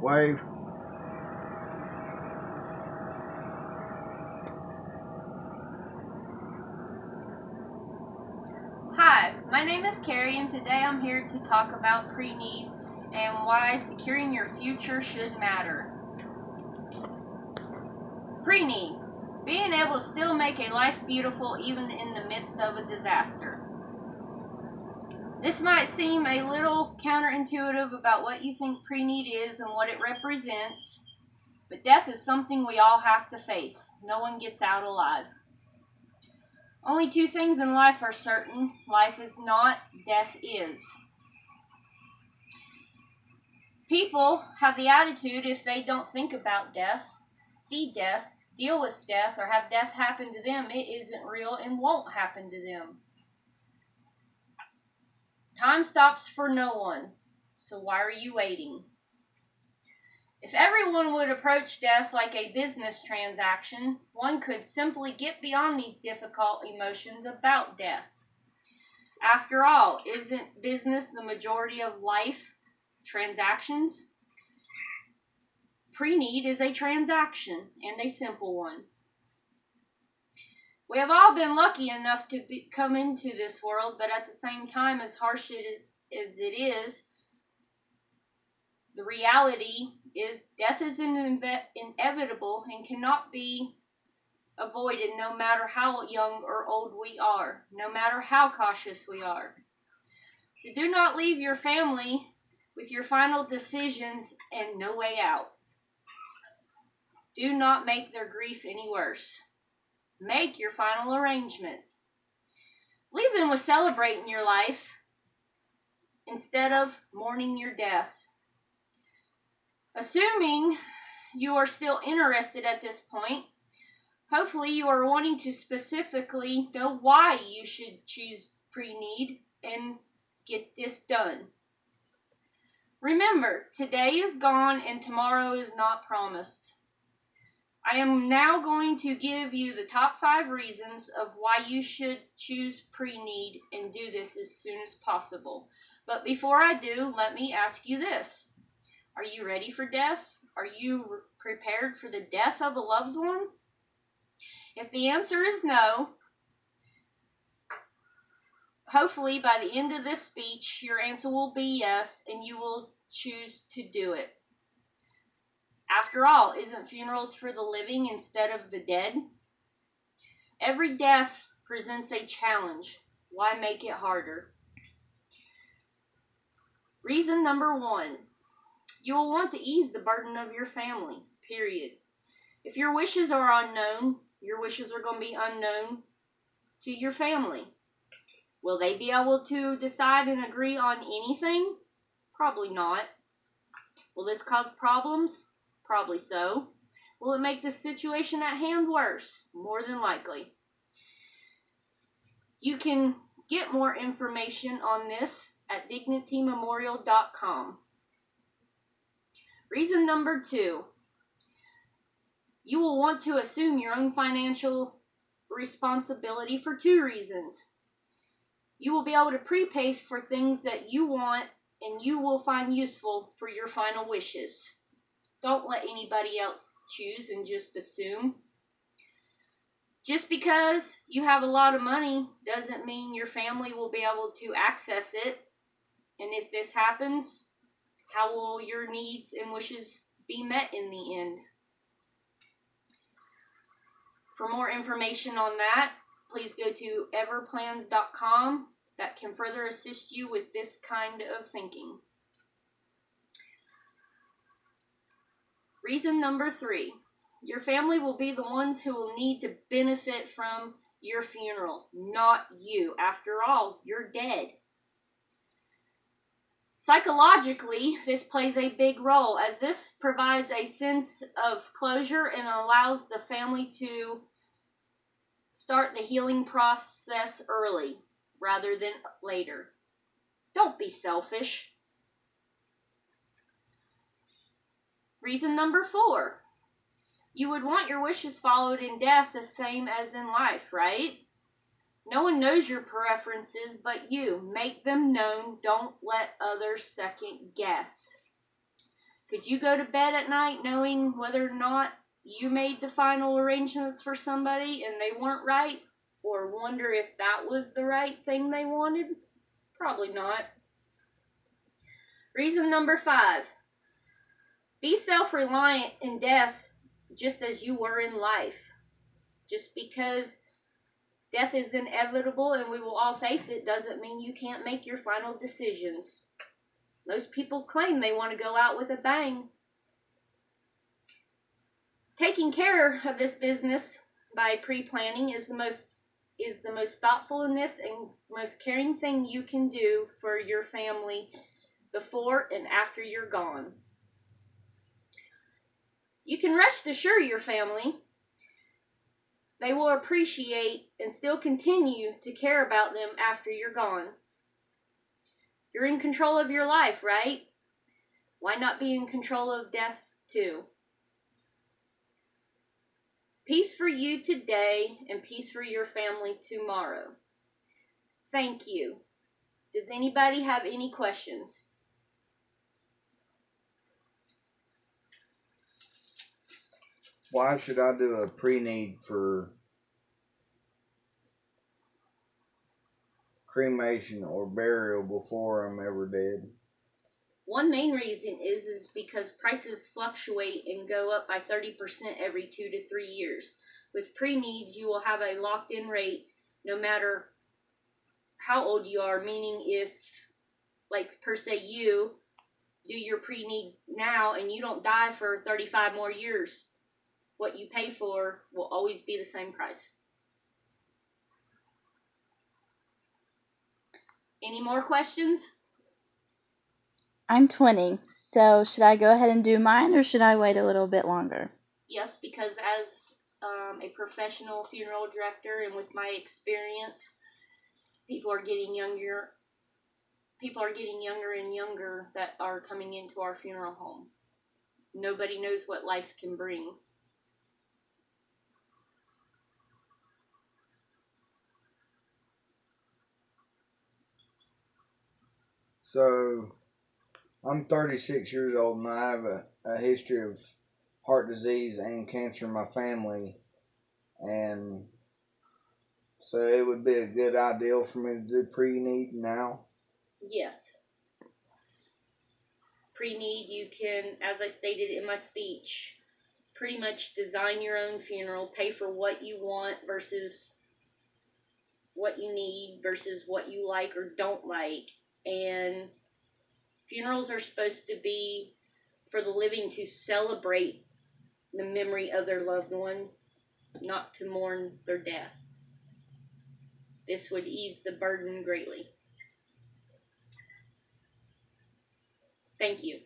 Wave. Hi, my name is Carrie, and today I'm here to talk about preneed and why securing your future should matter. Preneed, being able to still make a life beautiful even in the midst of a disaster. This might seem a little counterintuitive about what you think preneed is and what it represents, but death is something we all have to face. No one gets out alive. Only two things in life are certain. Life is not, death is. People have the attitude if they don't think about death, see death, deal with death, or have death happen to them, it isn't real and won't happen to them. Time stops for no one, so why are you waiting? If everyone would approach death like a business transaction, one could simply get beyond these difficult emotions about death. After all, isn't business the majority of life transactions? Preneed is a transaction, and a simple one. We have all been lucky enough to come into this world, but at the same time, as harsh as it is, the reality is death is inevitable and cannot be avoided no matter how young or old we are, no matter how cautious we are. So do not leave your family with your final decisions and no way out. Do not make their grief any worse. Make your final arrangements. Leave them with celebrating your life instead of mourning your death. Assuming you are still interested at this point, hopefully you are wanting to specifically know why you should choose preneed and get this done. Remember, today is gone and tomorrow is not promised. I am now going to give you the top 5 reasons of why you should choose preneed and do this as soon as possible. But before I do, let me ask you this. Are you ready for death? Are you prepared for the death of a loved one? If the answer is no, hopefully by the end of this speech, your answer will be yes, and you will choose to do it. After all, isn't funerals for the living instead of the dead? Every death presents a challenge. Why make it harder? Reason number 1. You will want to ease the burden of your family, period. If your wishes are unknown, your wishes are going to be unknown to your family. Will they be able to decide and agree on anything? Probably not. Will this cause problems? Probably so. Will it make the situation at hand worse? More than likely. You can get more information on this at dignitymemorial.com. Reason number 2. You will want to assume your own financial responsibility for 2 reasons. You will be able to prepay for things that you want and you will find useful for your final wishes. Don't let anybody else choose and just assume. Just because you have a lot of money doesn't mean your family will be able to access it. And if this happens, how will your needs and wishes be met in the end? For more information on that, please go to everplans.com. That can further assist you with this kind of thinking. Reason number 3. Your family will be the ones who will need to benefit from your funeral, not you. After all, you're dead. Psychologically, this plays a big role as this provides a sense of closure and allows the family to start the healing process early rather than later. Don't be selfish. Reason number 4. You would want your wishes followed in death the same as in life, right? No one knows your preferences but you. Make them known. Don't let others second guess. Could you go to bed at night knowing whether or not you made the final arrangements for somebody and they weren't right? Or wonder if that was the right thing they wanted? Probably not. Reason number 5. Be self-reliant in death just as you were in life. Just because death is inevitable and we will all face it doesn't mean you can't make your final decisions. Most people claim they want to go out with a bang. Taking care of this business by pre-planning is the most thoughtfulness and most caring thing you can do for your family before and after you're gone. You can rest assure your family they will appreciate and still continue to care about them after you're gone. You're in control of your life, right? Why not be in control of death too? Peace for you today and peace for your family tomorrow. Thank you. Does anybody have any questions? Why should I do a pre-need for cremation or burial before I'm ever dead? One main reason is because prices fluctuate and go up by 30% every 2 to 3 years. With pre-needs, you will have a locked-in rate no matter how old you are, meaning if, like per se, you do your pre-need now and you don't die for 35 more years, what you pay for will always be the same price. Any more questions? I'm 20, so should I go ahead and do mine or should I wait a little bit longer? Yes, because as a professional funeral director and with my experience, people are getting younger and younger that are coming into our funeral home. Nobody knows what life can bring. So, I'm 36 years old and I have a history of heart disease and cancer in my family. And so it would be a good ideal for me to do pre-need now. Yes. Pre-need, you can, as I stated in my speech, pretty much design your own funeral, pay for what you want versus what you need versus what you like or don't like. And funerals are supposed to be for the living to celebrate the memory of their loved one, not to mourn their death. This would ease the burden greatly. Thank you.